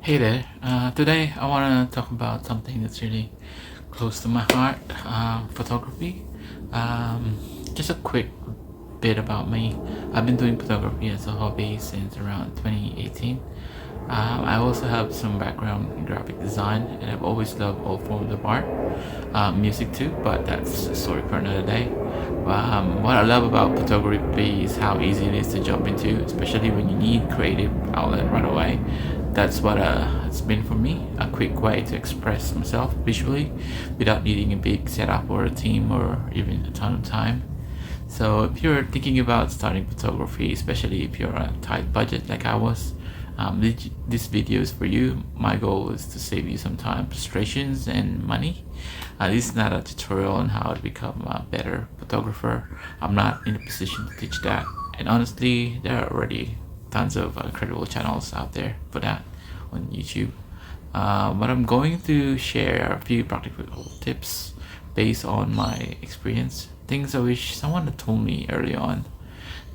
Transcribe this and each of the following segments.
Hey there. Today I want to talk about something that's really close to my heart, photography. Um, just a quick bit about me. I've been doing photography as a hobby since around 2018. I also have some background in graphic design, and I've always loved all forms of art, music too, but that's a story for another day. What I love about photography is how easy it is to jump into, especially when you need creative outlet right away. That's what it's been for me, a quick way to express myself visually without needing a big setup or a team or even a ton of time. So if you're thinking about starting photography, especially if you're on a tight budget like I was, this video is for you. My goal is to save you some time, frustrations, and money. This is not a tutorial on how to become a better photographer. I'm not in a position to teach that. And honestly, there are already tons of incredible channels out there for that on YouTube. But I'm going to share a few practical tips based on my experience. Things I wish someone had told me early on.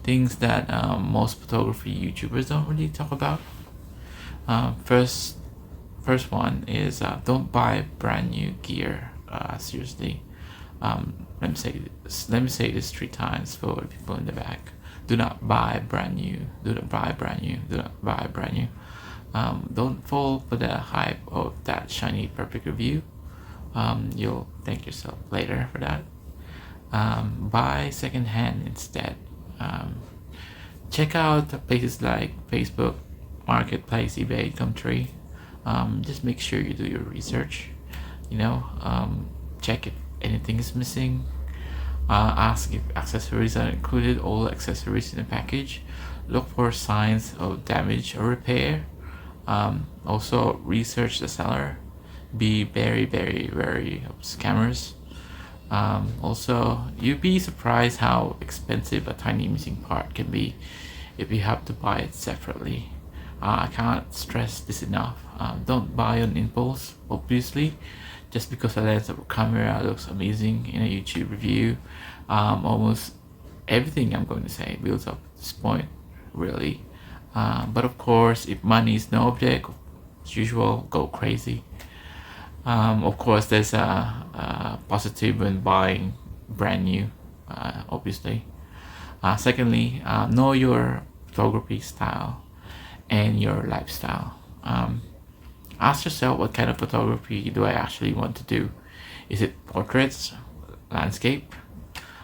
Things that most photography YouTubers don't really talk about. First one is don't buy brand new gear. Seriously, let me say this 3 times for the people in the back. Do not buy brand new. Do not buy brand new. Do not buy brand new. Don't fall for the hype of that shiny perfect review. You'll thank yourself later for that. Buy secondhand instead. Check out places like Facebook, Marketplace, eBay, Gumtree. Just make sure you do your research. Check if anything is missing. Ask if accessories are included, all accessories in the package. Look for signs of damage or repair. Also, research the seller. Be very, very wary of scammers. Also, you'd be surprised how expensive a tiny missing part can be if you have to buy it separately. I can't stress this enough. Don't buy on impulse, obviously, just because a lens of a camera looks amazing in a YouTube review. Almost everything I'm going to say builds up to this point, really. But of course, if money is no object, as usual, go crazy. Of course, there's a positive when buying brand new, obviously. Secondly, know your photography style and your lifestyle. Ask yourself, what kind of photography do I actually want to do? Is it portraits, landscape,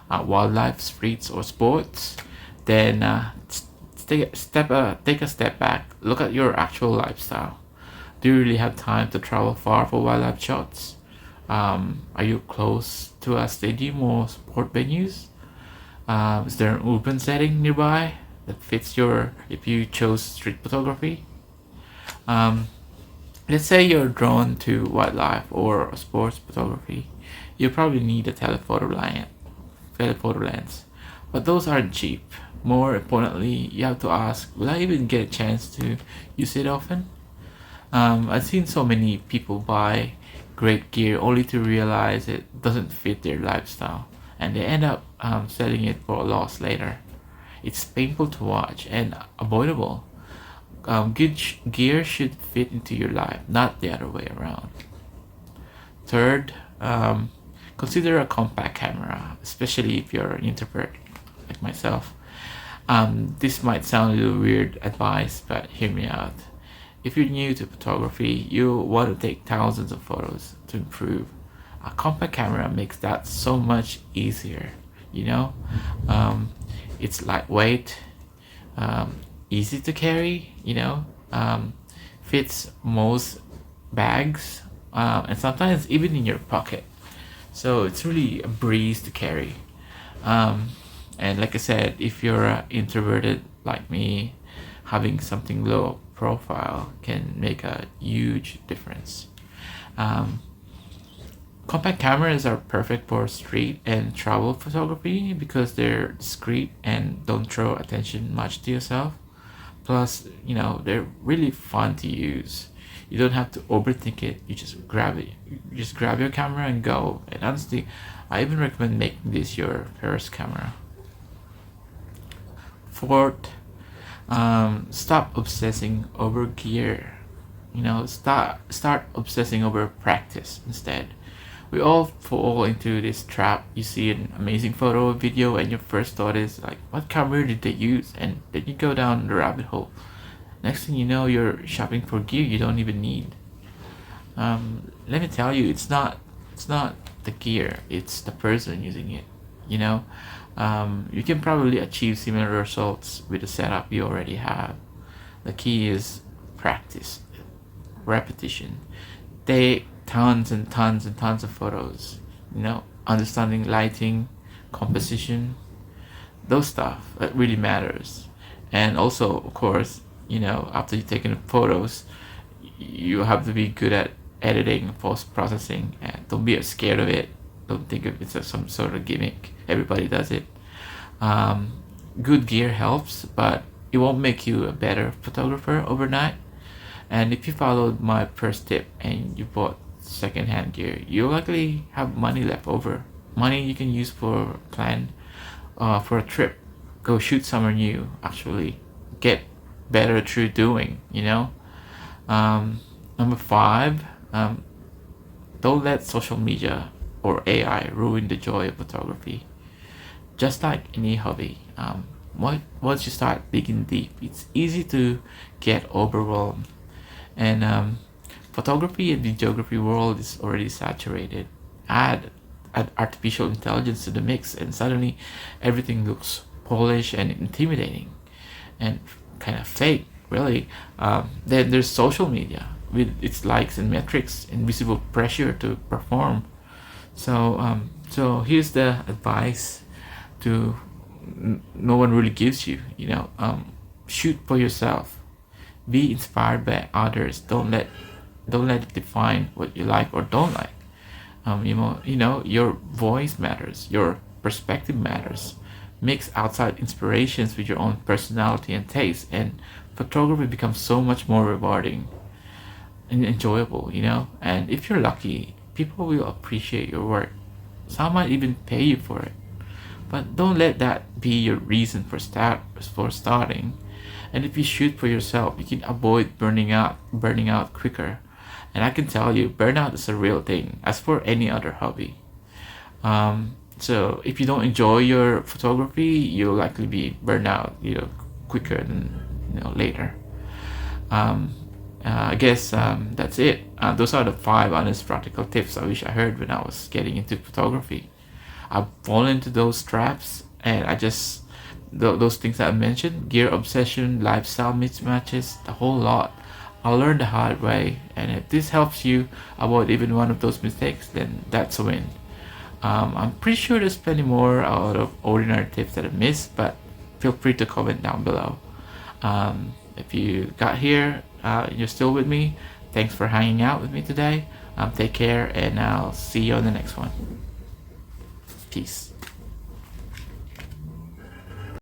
wildlife, streets, or sports? Then take a step back. Look at your actual lifestyle. Do you really have time to travel far for wildlife shots? Are you close to a stadium or sport venues? Is there an urban setting nearby that fits if you chose street photography? Let's say you're drawn to wildlife or sports photography. You probably need a telephoto lens, but those aren't cheap. More importantly, you have to ask, will I even get a chance to use it often? I've seen so many people buy great gear only to realize it doesn't fit their lifestyle, and they end up selling it for a loss later. It's painful to watch and avoidable. Gear should fit into your life, not the other way around. Third, consider a compact camera, especially if you're an introvert like myself. This might sound a little weird advice, but hear me out. If you're new to photography, you want to take thousands of photos to improve. A compact camera makes that so much easier, you know? It's lightweight, easy to carry, fits most bags, and sometimes even in your pocket. So it's really a breeze to carry. And like I said, if you're introverted like me, having something low profile can make a huge difference. Compact cameras are perfect for street and travel photography because they're discreet and don't throw attention much to yourself. Plus, they're really fun to use. You don't have to overthink it. You just grab it. You just grab your camera and go. And honestly, I even recommend making this your first camera. Fourth, stop obsessing over gear. Start obsessing over practice instead. We all fall into this trap. You see an amazing photo or video, and your first thought is like, "What camera did they use?" And then you go down the rabbit hole. Next thing you know, you're shopping for gear you don't even need. Let me tell you, it's not the gear, it's the person using it. You know, you can probably achieve similar results with the setup you already have. The key is practice, repetition. Take tons and tons and tons of photos. Understanding lighting, composition, those stuff that really matters. And also, of course, after you've taken the photos, you have to be good at editing, post processing, and don't be scared of it. Don't think of it as some sort of gimmick. Everybody does it. um, Good gear helps, but it won't make you a better photographer overnight. And if you followed my first tip and you bought secondhand gear, you'll likely have money left over. Money you can use for plan for a trip. Go shoot somewhere new. Actually, get better through doing. Number five, don't let social media or AI ruin the joy of photography. Just like any hobby, once you start digging deep, it's easy to get overwhelmed. And photography and videography world is already saturated. Add artificial intelligence to the mix, and suddenly everything looks polished and intimidating, and kind of fake, really. Then there's social media with its likes and metrics, invisible pressure to perform. So here's the advice to no one really gives you. Shoot for yourself. Be inspired by others. Don't let it define what you like or don't like. Your voice matters. Your perspective matters. Mix outside inspirations with your own personality and taste, and photography becomes so much more rewarding and enjoyable. And if you're lucky, people will appreciate your work. Some might even pay you for it. But don't let that be your reason for starting. And if you shoot for yourself, you can avoid burning out quicker. And I can tell you, burnout is a real thing, as for any other hobby. So if you don't enjoy your photography, you'll likely be burned out, quicker than later. Um, I guess that's it. Those are the five honest practical tips I wish I heard when I was getting into photography. I've fallen into those traps, and I just those things that I mentioned: gear obsession, lifestyle mismatches, the whole lot. I learned the hard way, and if this helps you avoid even one of those mistakes, then that's a win. I'm pretty sure there's plenty more out of ordinary tips that I missed, but feel free to comment down below. If you got here, you're still with me. Thanks for hanging out with me today. Take care, and I'll see you on the next one. Peace.